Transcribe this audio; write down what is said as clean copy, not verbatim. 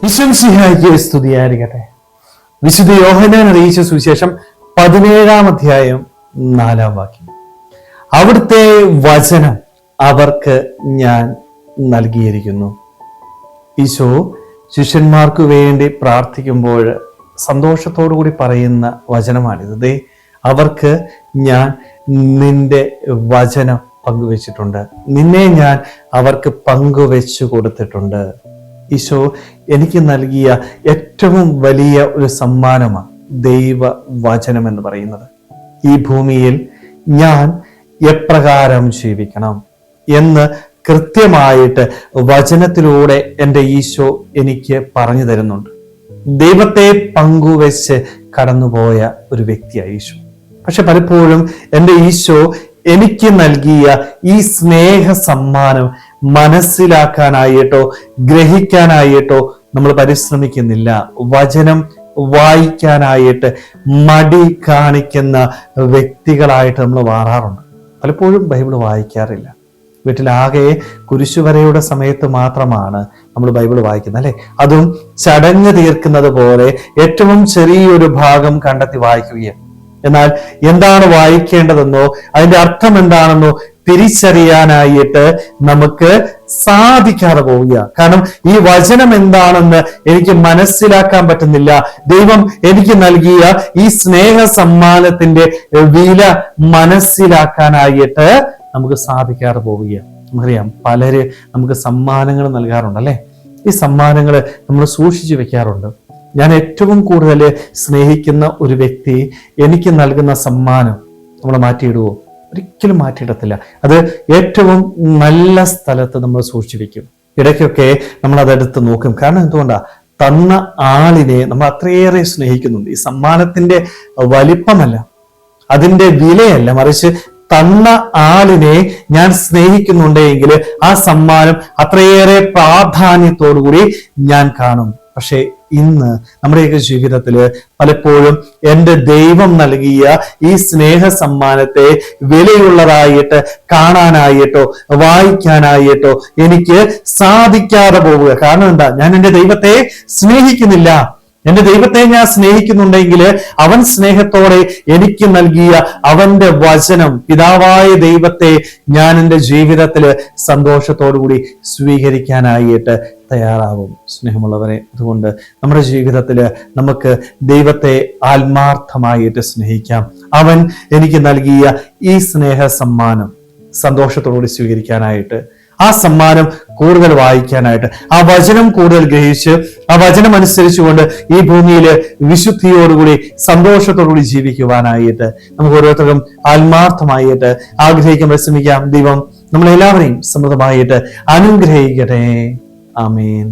ഈശ്വംസിഹായിക്ക് സ്തുതിയായിരിക്കട്ടെ. വിശുദ്ധ യോഹന്നാൻ അറിയിച്ച സുവിശേഷം 17-ാം അധ്യായം 4-ാം വാക്യം. അവിടുത്തെ വചനം അവർക്ക് ഞാൻ നൽകിയിരിക്കുന്നു. ഈശോ ശിഷ്യന്മാർക്ക് വേണ്ടി പ്രാർത്ഥിക്കുമ്പോൾ സന്തോഷത്തോടു കൂടി പറയുന്ന വചനമാണിത്. ദേ, അവർക്ക് ഞാൻ നിന്റെ വചനം പങ്കുവെച്ചിട്ടുണ്ട്, നിന്നെ ഞാൻ അവർക്ക് പങ്കുവെച്ചു കൊടുത്തിട്ടുണ്ട്. ഈശോ എനിക്ക് നൽകിയ ഏറ്റവും വലിയ ഒരു സമ്മാനമാണ് ദൈവ വചനം എന്ന് പറയുന്നത്. ഈ ഭൂമിയിൽ ഞാൻ എപ്രകാരം ജീവിക്കണം എന്ന് കൃത്യമായിട്ട് വചനത്തിലൂടെ എൻ്റെ ഈശോ എനിക്ക് പറഞ്ഞു തരുന്നുണ്ട്. ദൈവത്തെ പങ്കുവെച്ച് കടന്നുപോയ ഒരു വ്യക്തിയാണ് ഈശോ. പക്ഷെ പലപ്പോഴും എൻ്റെ ഈശോ എനിക്ക് നൽകിയ ഈ സ്നേഹ സമ്മാനം മനസ്സിലാക്കാനായിട്ടോ ഗ്രഹിക്കാനായിട്ടോ നമ്മൾ പരിശ്രമിക്കുന്നില്ല. വചനം വായിക്കാനായിട്ട് മടി കാണിക്കുന്ന വ്യക്തികളായിട്ട് നമ്മൾ മാറാറുണ്ട്. പലപ്പോഴും ബൈബിൾ വായിക്കാറില്ല. വീട്ടിലാകെ കുരിശുവരയുടെ സമയത്ത് മാത്രമാണ് നമ്മൾ ബൈബിൾ വായിക്കുന്നത്, അല്ലെ? അതും ചടങ്ങ് തീർക്കുന്നത് പോലെ ഏറ്റവും ചെറിയൊരു ഭാഗം കണ്ടെത്തി വായിക്കുകയാണ്. എന്നാൽ എന്താണ് വായിക്കേണ്ടതെന്നോ അതിന്റെ അർത്ഥം എന്താണെന്നോ തിരിച്ചറിയാനായിട്ട് നമുക്ക് സാധിക്കാതെ പോവുക. കാരണം ഈ വചനം എന്താണെന്ന് എനിക്ക് മനസ്സിലാക്കാൻ പറ്റുന്നില്ല. ദൈവം എനിക്ക് നൽകിയ ഈ സ്നേഹ സമ്മാനത്തിന്റെ വില മനസ്സിലാക്കാനായിട്ട് നമുക്ക് സാധിക്കാതെ പോവുക. നമുക്കറിയാം, പലര് നമുക്ക് സമ്മാനങ്ങൾ നൽകാറുണ്ട്, അല്ലെ? ഈ സമ്മാനങ്ങൾ നമ്മൾ സൂക്ഷിച്ചു വെക്കാറുണ്ട്. ഞാൻ ഏറ്റവും കൂടുതൽ സ്നേഹിക്കുന്ന ഒരു വ്യക്തി എനിക്ക് നൽകുന്ന സമ്മാനം നമ്മൾ മാറ്റിയിടുവോ? ഒരിക്കലും മാറ്റിയിടത്തില്ല. അത് ഏറ്റവും നല്ല സ്ഥലത്ത് നമ്മൾ സൂക്ഷിച്ചു വെക്കും. ഇടയ്ക്കൊക്കെ നമ്മൾ അതെടുത്ത് നോക്കും. കാരണം എന്തുകൊണ്ടാ? തന്ന ആളിനെ നമ്മൾ അത്രയേറെ സ്നേഹിക്കുന്നുണ്ട്. ഈ സമ്മാനത്തിന്റെ വലിപ്പമല്ല, അതിന്റെ വിലയല്ല, മറിച്ച് തന്ന ആളിനെ ഞാൻ സ്നേഹിക്കുന്നുണ്ടെങ്കിൽ ആ സമ്മാനം അത്രയേറെ പ്രാധാന്യത്തോടുകൂടി ഞാൻ കാണും. പക്ഷെ ഇന്ന് നമ്മുടെയൊക്കെ ജീവിതത്തില് പലപ്പോഴും എൻ്റെ ദൈവം നൽകിയ ഈ സ്നേഹ സമ്മാനത്തെ വിലയുള്ളതായിട്ട് കാണാനായിട്ടോ വായിക്കാനായിട്ടോ എനിക്ക് സാധിക്കാതെ പോവുക. കാരണം എന്താ? ഞാൻ എൻ്റെ ദൈവത്തെ സ്നേഹിക്കുന്നില്ല. എൻ്റെ ദൈവത്തെ ഞാൻ സ്നേഹിക്കുന്നുണ്ടെങ്കിൽ അവൻ സ്നേഹത്തോടെ എനിക്ക് നൽകിയ അവന്റെ വചനം, പിതാവായ ദൈവത്തെ ഞാൻ എൻ്റെ ജീവിതത്തില് സന്തോഷത്തോടുകൂടി സ്വീകരിക്കാനായിട്ട് തയ്യാറാവും. സ്നേഹമുള്ളവരെ, അതുകൊണ്ട് നമ്മുടെ ജീവിതത്തിൽ നമുക്ക് ദൈവത്തെ ആത്മാർത്ഥമായിട്ട് സ്നേഹിക്കാം. അവൻ എനിക്ക് നൽകിയ ഈ സ്നേഹ സമ്മാനം സന്തോഷത്തോടുകൂടി സ്വീകരിക്കാനായിട്ട്, ആ സമ്മാനം കൂടുതൽ വായിക്കാനായിട്ട്, ആ വചനം കൂടുതൽ ഗ്രഹിച്ച് ആ വചനം അനുസരിച്ചുകൊണ്ട് ഈ ഭൂമിയിൽ വിശുദ്ധിയോടുകൂടി സന്തോഷത്തോടുകൂടി ജീവിക്കുവാനായിട്ട് നമുക്ക് ഓരോരുത്തർക്കും ആത്മാർത്ഥമായിട്ട് ആഗ്രഹിക്കാൻ പരിശ്രമിക്കാം. ദൈവം നമ്മളെല്ലാവരെയും സമൃദ്ധമായിട്ട് അനുഗ്രഹിക്കട്ടെ. ആമേൻ.